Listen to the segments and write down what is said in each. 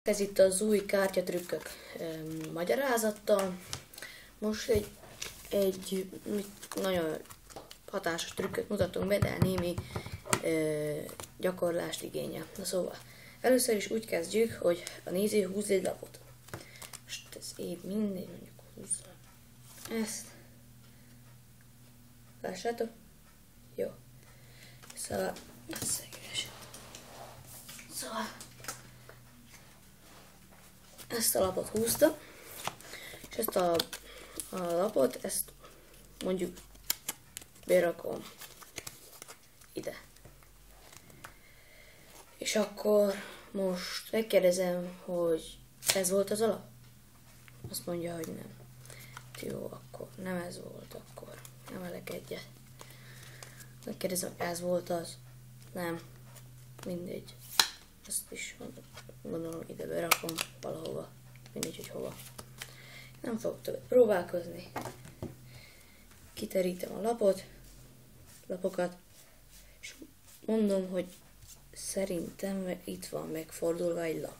Ez itt az új kártyatrükkök magyarázattal. Most egy nagyon hatásos trükköt mutatunk be, de némi gyakorlást igényel. Na szóval, először is úgy kezdjük, hogy a néző húz egy lapot. Most ez így mindegy, mondjuk húzza ezt. Lássátok? Jó. Szóval, ezt a lapot húzta, és ezt a lapot, ezt mondjuk berakom ide. És akkor most megkérdezem, hogy ez volt az alap? Azt mondja, hogy nem. Jó, akkor nem ez volt, akkor emelek egyet. Megkérdezem, ez volt az? Nem. Mindegy. Ezt is gondolom ide berakom valahova. Mindegy, hogy hova. Nem fogok többet próbálkozni. Kiterítem a lapokat, és mondom, hogy szerintem itt van megfordulva egy lap.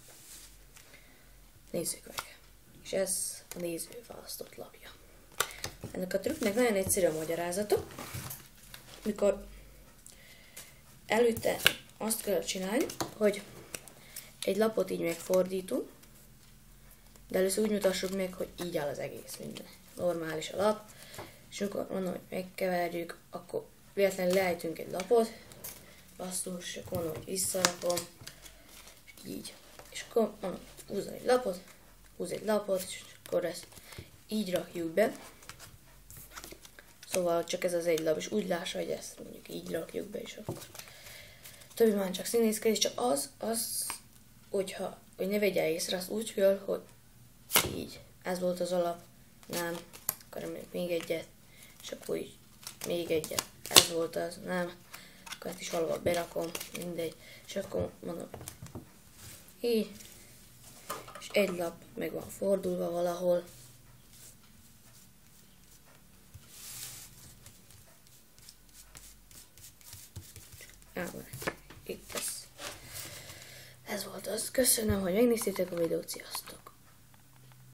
Nézzük meg. És ez a néző választott lapja. Ennek a trükknek nagyon egyszerű a magyarázata. Mikor előtte azt kell csinálni, hogy egy lapot így megfordítunk, de először úgy mutassuk meg, hogy így áll az egész minden. Normális a lap, és amikor mondom, hogy megkeverjük, akkor véletlenül leejtünk egy lapot, basszus, és akkor mondom, hogy visszarakom, és így. És akkor mondom, húz egy lapot, és akkor ezt így rakjuk be. Szóval csak ez az egy lap, és úgy lássa, hogy ezt mondjuk így rakjuk be, és akkor többi már csak színészkedés, csak hogy ne vegye észre, azt úgy kell, hogy így, ez volt az alap, nem, akkor még egyet, és akkor így, még egyet, ez volt az, nem, akkor ezt is valahol berakom, mindegy, és akkor mondom, így, és egy lap meg van fordulva valahol, itt ez volt az. Köszönöm, hogy megnéztétek a videót, sziasztok!